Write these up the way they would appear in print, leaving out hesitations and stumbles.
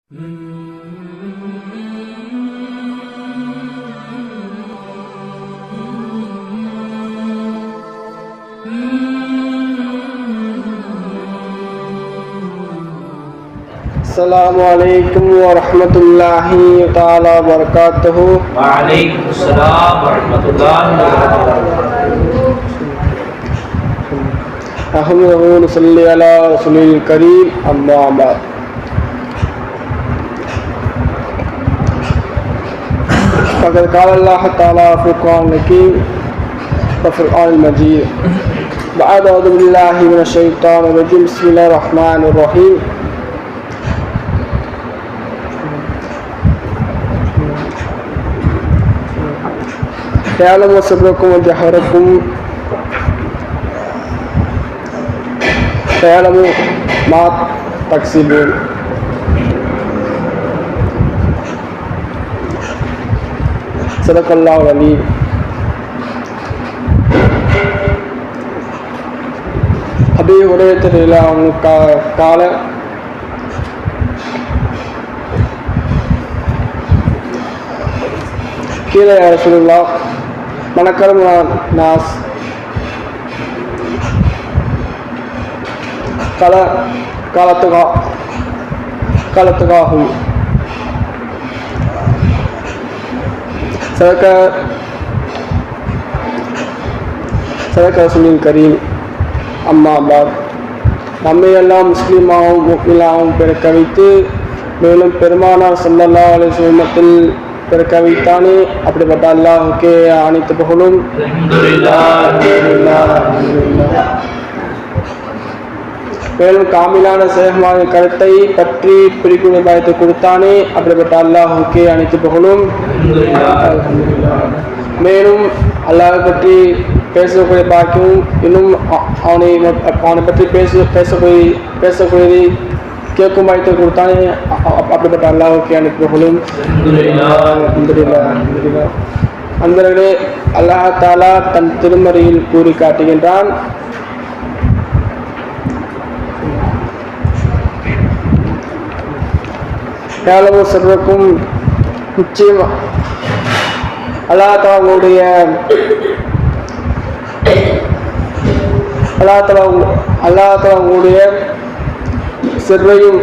السلام عليكم ورحمة الله تعالى وبركاته. وعليكم السلام ورحمة الله وبركاته. أحمد ونصلي على رسوله الكريم أما بعد. فقد قال الله تعالى في القرآن الحكيم وفي القرآن المجيد بعد أعوذ بالله من الشيطان الرجيم بسم الله الرحمن الرحيم. يعلم سركم وجهركم يعلم ما تكسبون. صدق الله العليم. أبي هريرة رضي الله عنه قال قيل يا رسول الله من أكرم الناس؟ قال اتقاهم. صدق رسول الكريم அம்மா பாத். நம்மை எல்லாம் முஸ்லீமாகவும் முக்மினாகவும் பிறக்க வைத்து மேலும் பெருமானார் ஸல்லல்லாஹு அலைஹி வஸல்லத்தில் பிறக்க வைத்தானே அப்படிப்பட்ட அல்லாஹ்வுக்கே அனைத்து புகழும். மேலும் காமிலான சேகமான கருத்தை பற்றி பிரிக்குணை பாயத்தை கொடுத்தானே அப்படிப்பட்ட அல்லாஹ்வுக்கே அனைத்து புகழும். மேலும் அல்லாஹ் பற்றி பேசக்கூடிய பாக்கியும் இன்னும் அவனை பற்றி பேசக்கூடியதை கேட்கும் வாய்த்தை கொடுத்தானே அப்படிப்பட்ட அல்லாஹ்வுக்கு அனைத்து புகழும். அன்பர்களே, அல்லாஹ் தஆலா தன் திருமறையில் கூறி காட்டுகின்றான், யாழமோ சர்வக்கும் நிச்சயம் அல்லாஹ் தஆலா உங்களுடைய சிர்ரையும்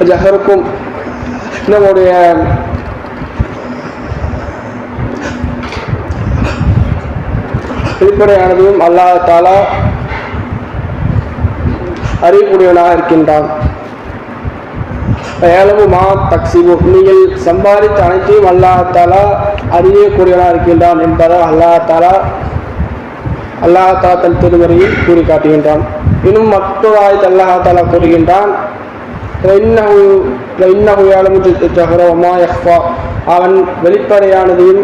ஜஹருக்கும் நம்முடைய வெளிப்படையானதையும் அல்லாஹ் தஆலா அறியக்கூடியவனாக இருக்கின்றான். மா தக்ஸிபு, நீங்கள் சம்பாதித்த அனைத்தையும் அல்லாஹ் தஆலா அறியக்கூடியவனாக இருக்கின்றான் என்பதை அல்லாஹ் தஆலா தன் திருமறையில் கூறி காட்டுகின்றான். இன்னும் மற்றொரு ஆயத்தில் அல்லாஹ் தஆலா கூறுகின்றான், அவன் வெளிப்படையானதையும்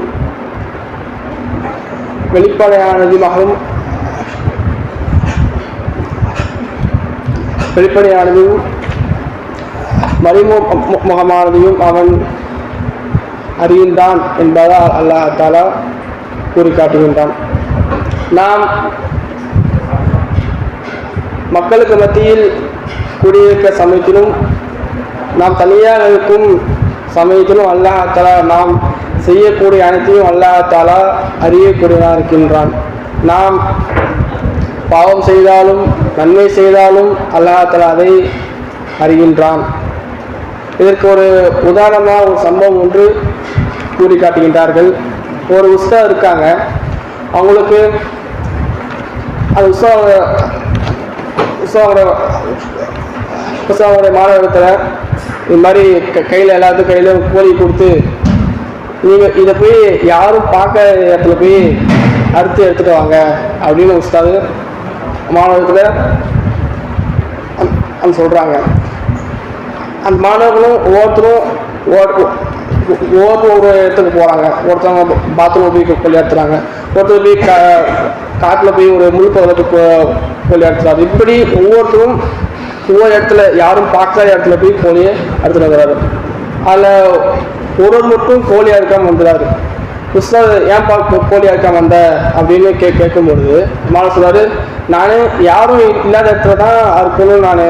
மறைமுகமானதையும் அவன் அறிகின்றான் என்பதால் அல்லாஹ் தஆலா கூறி காட்டுகின்றான். நாம் மக்களுக்கு மத்தியில் குடியிருக்க சமயத்திலும் நாம் தனியாக இருக்கும் சமயத்திலும் அல்லாஹ் தஆலா நாம் செய்யக்கூடிய அனைத்தையும் அல்லாஹ் தஆலா அறியக்கூடியவனாக இருக்கின்றான். நாம் பாவம் செய்தாலும் நன்மை செய்தாலும் அல்லாஹ் தஆலா அதை அறிகின்றான். இதற்கு ஒரு உதாரணமாக ஒரு சம்பவம் ஒன்று கூறி காட்டுகின்றார்கள். ஒரு உஸ்தாத் இருக்காங்க, அவங்களுக்கு அந்த உஸ்தாவுடைய மாணவத்தில் இது மாதிரி எல்லாத்துக்கும் கையில் கோழி கொடுத்து, நீங்கள் இதை போய் யாரும் பார்க்க இடத்துல போய் அறுத்து எடுத்துகிட்டு வாங்க அப்படின்னு உஸ்தாது மாணவத்தில் சொல்கிறாங்க. அந்த மாணவர்களும் ஒவ்வொருத்தரும் ஒரு இடத்துக்கு போகிறாங்க. ஒருத்தவங்க பாத்ரூம் போய் கொள்ளி எடுத்துறாங்க, ஒருத்தர் போய் காட்டில் போய் ஒரு முழு பகுதிக்கு கொள்ளி எடுத்துறாரு. இப்படி ஒவ்வொருத்தரும் ஒவ்வொரு இடத்துல யாரும் பார்க்காத இடத்துல போய் கோழியை எடுத்துட்டு வந்துடுறாரு. அதில் ஒருவர் மட்டும் கோழியாக இருக்காமல் வந்துடுறாரு. உஸ்தாத் ஏன்பா கோழியாக இருக்காமல் வந்த அப்படின்னு கேட்கும்பொழுது மாணவர் சொல்றாரு, நான் யாரும் இல்லாத இடத்துல தான் இருக்கணும்னு நான்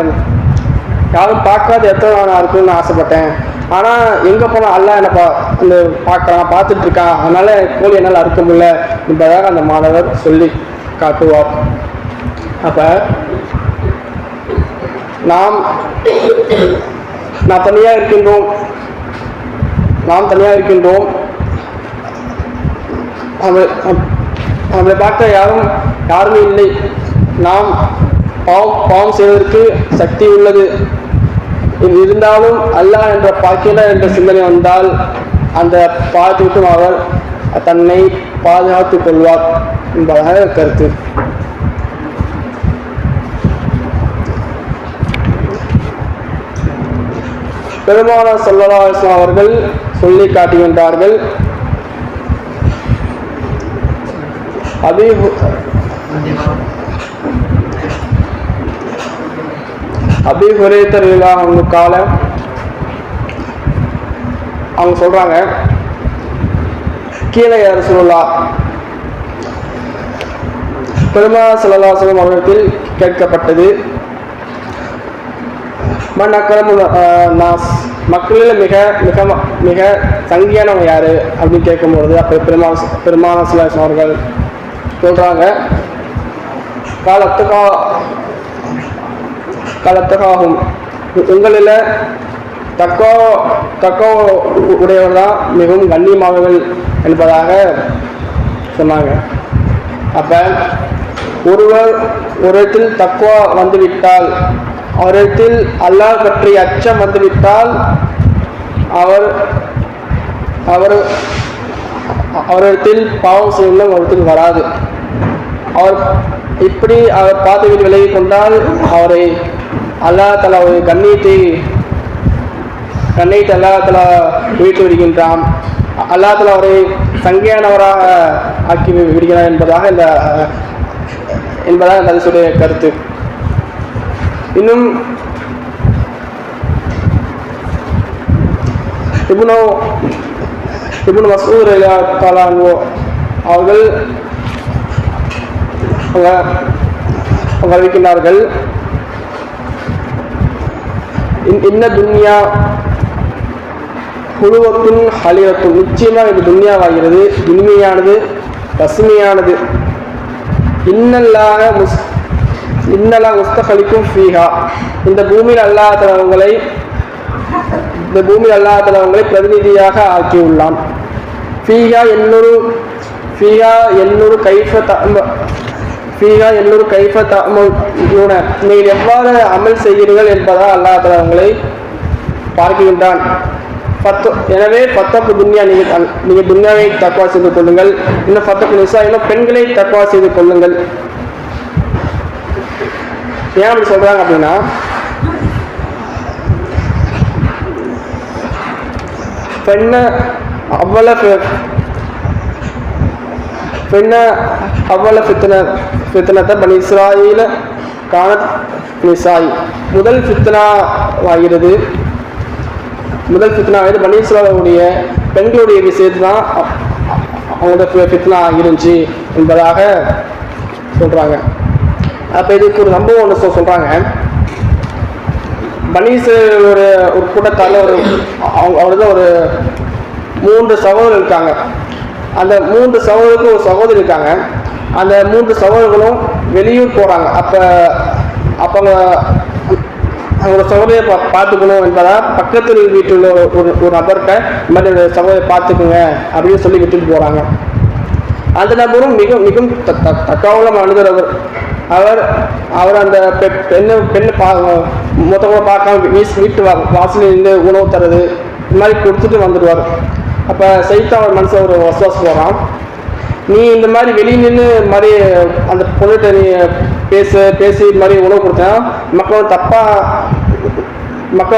யாரும் பார்க்காத இடத்துல நான் இருக்கணும்னு ஆசைப்பட்டேன். ஆனால் எங்கே போனால் அல்லா என்னை அந்த பார்க்குறான், பார்த்துட்டு இருக்கான், அதனால கோழி என்னால் அறுக்க முடியல என்பதாக அந்த மாணவர் சொல்லி காட்டுவார். அப்போ நாம் தனியாக இருக்கின்றோம், நம்மளை பார்க்க யாருமே இல்லை. நாம் பாவம் செய்வதற்கு சக்தி உள்ளது. இருந்தாலும் அல்லாஹ் என்ற பாக்கியல என்ற சிந்தனை வந்தால் அந்த பாவத்திற்கும் அவர் தன்னை பாதுகாத்துக் கொள்வார் என்பதாக கருத்து. பெருமானார் ஸல்லல்லாஹு அலைஹி வஸல்லம் அவர்கள் சொல்லி காட்டுகின்றார்கள். அபீ ஹுரைரா ரலியல்லாஹு அன்ஹு கால அவங்க சொல்றாங்க, கீழே யா ரசூலுல்லாஹ், பெருமானார் ஸல்லல்லாஹு அலைஹி வஸல்லம் அவர்கள் கேட்கப்பட்டது, மன் அக்ரமு நாஸ், மக்களில் மிக மிக மிக சங்கியானவங்க யாரு அப்படின்னு கேட்கும்பொழுது அப்போ பெருமானார் ஸல்லல்லாஹு அலைஹி வஸல்லம் அவர்கள் சொல்றாங்க, காலத்தகாகும், உங்களில் தக்கோ உடையவர் தான் மிகவும் கண்ணியமானவர்கள் என்பதாக சொன்னாங்க. அப்போ ஒருவர் ஒரு இடத்தில் தக்குவா வந்துவிட்டால், அவரிடத்தில் அல்லாஹ் பற்றிய அச்சம் வந்துவிட்டால் அவரிடத்தில் பாவம் செய்யும் அவரிடத்தில் வராது. அவர் இப்படி அவர் பாதையில் விலகி கொண்டால் அவரை அல்லாஹ் தஆலா ஒரு கண்ணியத்தை அல்லாஹ் தஆலா உயர்த்தி விடுகின்றான். அல்லாஹ் தஆலா அவரை சங்கையானவராக ஆக்கி விடுகிறார் என்பதாக இந்த ஹதீஸுடைய கருத்து. இன்னும் இப்னு மஸ்ஊத் ரலியல்லாஹு தஆலா அன்ஹு அவர்கள் அறிவிக்கின்றார்கள், இன்ன துன்யா குழுவத்தின் ஹலிரத்தும், நிச்சயமாக இது துன்யாவாகிறது, இனிமையானது, பசுமையானது. இன்னல்லாஹ முஸ்தகலிக்கும் ஃபீஹா, இந்த பூமியில் அல்லாஹ் தஆலா உங்களை பிரதிநிதியாக ஆக்கியுள்ளான். ஃபீஹா எல்லோரு கைஃப தஅமலூன, நீங்கள் எவ்வாறு அமல் செய்கிறீர்கள் என்பதாக அல்லாஹ் தஆலா உங்களை பார்க்கின்றான். எனவே ஃபத்தகு துன்யா, நீங்கள் துன்யாவை தக்வா செய்து கொள்ளுங்கள். இன்னும் ஃபத்தகு நிசா, இன்னும் பெண்களை தக்வா செய்து கொள்ளுங்கள். ஏன் அப்படி சொல்றாங்க அப்படின்னா, பெண்ணை அவ்வள ஃபித்னத்தை பனி இஸ்ராயீல கானத் நிசாய், முதல் ஃபித்னாவாகிறது பனி இஸ்ராயீலுடைய பெண்களுடைய விஷயத்து தான் அவங்களோட ஃபித்னா இருந்துச்சு என்பதாக சொல்றாங்க. அப்போ இதுக்கு ஒரு சம்பவம் ஒன்று சொல்றாங்க. பனீஸ் ஒரு கூட்டத்தால் அவருக்கு ஒரு 3 சகோதரர் இருக்காங்க. அந்த 3 சகோதரருக்கு ஒரு சகோதரி இருக்காங்க. அந்த 3 சகோதரர்களும் வெளியூர் போகிறாங்க. அப்போ அவங்களோட சகோதரியை பார்த்துக்கணும் என்பதாக பக்கத்தில் வீட்டில் ஒரு நபர்கிட்ட இந்த மாதிரி சகோதரியை பார்த்துக்குங்க அப்படின்னு சொல்லி விட்டுட்டு போகிறாங்க. அந்த நபரும் மிகவும் தக்காவில் மனிதர். அவர் அந்த பெண்ணை மொத்தமாக பார்க்காம வீட்டு வாசலில் இருந்து உணவு தருது இந்த மாதிரி கொடுத்துட்டு வந்துடுவார். அப்போ சைத்தான் அவர் மனசில் ஒரு வசுவாஸ் போகிறான், நீ இந்த மாதிரி வெளியே நின்று மாதிரி அந்த பொண்ணுகிட்ட நீ பேசி இது மாதிரி உணவு கொடுத்தா மக்கள்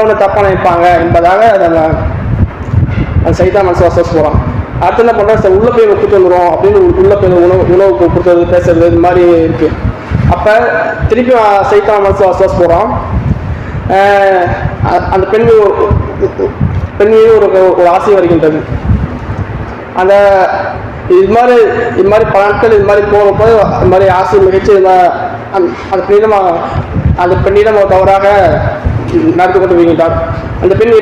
ஒன்று தப்பாக நினைப்பாங்க என்பதாக அந்த சைத்தான் மனசு வசுவாஸ் போகிறான். அடுத்து என்ன பண்ணுறா, உள்ள போய் கொடுத்து வந்துடும் அப்படின்னு உள்ள போய் உணவு கொடுத்தது பேசுறது இது மாதிரி இருக்குது. அப்போ திருப்பி சைத்தான் மனசு வசுவாஸ் போகிறான். அந்த பெண் மீது ஒரு ஆசை வருகின்றது. அந்த இது மாதிரி பல நாட்கள் இது மாதிரி போகிறப்போ இது மாதிரி ஆசை மிகச்சி அந்த பெண்ணிடம் தவறாக நடந்து கொண்டு வருகின்றார். அந்த பெண்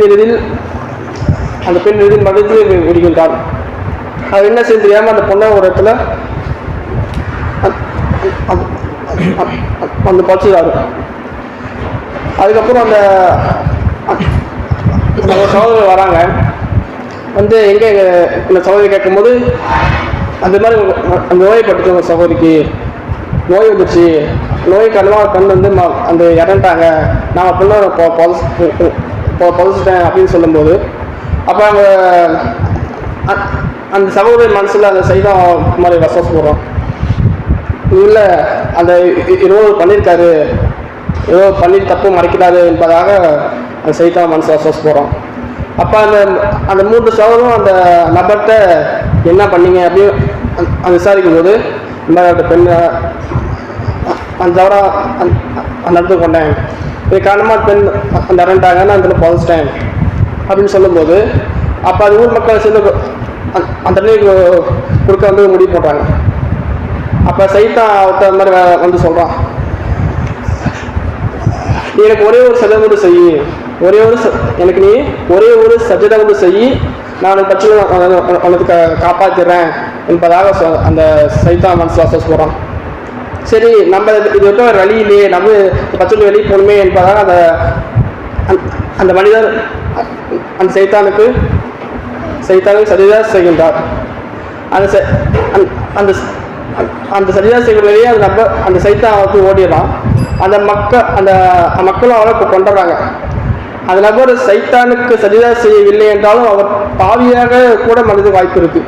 இறுதியில் மடிந்து விடுகின்றார். அது என்ன செய்ய தெரியாமல் அந்த பொண்ணை ஒரு இடத்துல அந்த பச்சுதாரு. அதுக்கப்புறம் அந்த சகோதரர் வராங்க, வந்து எங்கே இந்த சகோதரி கேட்கும்போது அந்த மாதிரி அந்த நோய்பட்டுச்சு, உங்கள் சகோதரிக்கு நோய் வந்துச்சு, நோய் காரணமாக கண் வந்து அந்த இறந்துட்டாங்க, நான் பொண்ணை புதைச்சிட்டேன் அப்படின்னு சொல்லும்போது, அப்போ அந்த சகோதரி மனசில் அந்த சைதான் மாதிரி வசவஸ் போடுறோம். இல்லை அந்த ஏதோ பண்ணியிருக்காரு, ஏதோ பண்ணி தப்பு மறைக்கிறாரு என்பதாக அந்த சைதான் மனசு வசவஸ் போடுறோம். அப்போ அந்த 3 சகோதரும் அந்த நபர்கிட்ட என்ன பண்ணீங்க அப்படின்னு அந்த விசாரிக்கும் போது, இந்த மாதிரி அந்த பெண்ணை அந்த தவறா நடந்து கொண்டேன், இது காரணமாக பெண் அந்த இறந்துட்டாங்க, நான் அதில் புதைச்சிட்டேன் அப்படின்னு சொல்லும்போது, அப்போ அது ஊர் மக்கள் சேர்ந்து அந்த தண்ணிக்கு கொடுக்க வந்து முடிவு போட்டாங்க. அப்போ சைத்தான் அவர்கிட்ட அந்த மாதிரி வந்து சொல்கிறான், நீ எனக்கு ஒரே ஒரு சஜதா மட்டும் செய், எனக்கு நீ ஒரே ஒரு சஜதா மட்டும் செய், நான் பிரச்சனை உனக்கு காப்பாற்றிடுறேன் என்பதாக அந்த சைத்தான் மனசு வாசஸ் போகிறான். சரி, நம்ம இது விட்டு ஒரு வழியிலேயே நம்ம பச்சை வெளியே போகணுமே என்பதாக அந்த மனிதர் அந்த சைத்தானுக்கு சஜதா செய்கின்றார். அந்த சஜதா செய்கிறவரையே அந்த சைத்தான் வந்து ஓடிடலாம். அந்த மக்களும் அவரை இப்போ கொண்டாடுறாங்க. அந்த நபர் சைத்தானுக்கு சஜதா செய்யவில்லை என்றாலும் அவர் பாவியாக கூட மனித வாய்ப்பு இருக்கு.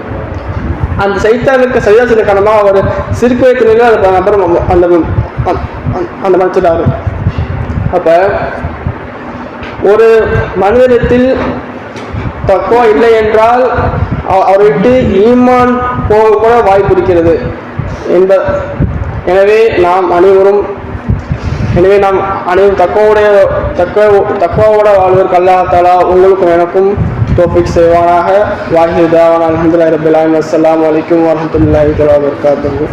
அந்த சைத்தானுக்கு சஜதா செய்த காரணமாக அவர் சிறுக்கு வைத்தினர்கள் அந்த நபர் அந்த மனுஷனாரு. அப்போ ஒரு மனிதனத்தில் தக்குவா இல்லை என்றால் அவரை விட்டு ஈமான் போக கூட வாய்ப்பு இருக்கிறது. எனவே நாம் அனைவரும் தக்குவாவோட வாழ்வதற்கு அல்லாஹ் தஆலா உங்களுக்கும் எனக்கும் தௌஃபீக் செய்வானாக. வாஹிர் தாவானா அல்ஹம்துலில்லாஹி ரப்பில் ஆலமீன். அஸ்ஸலாமு அலைக்கும் வரஹ்மத்துல்லாஹி வபரகாத்துஹு.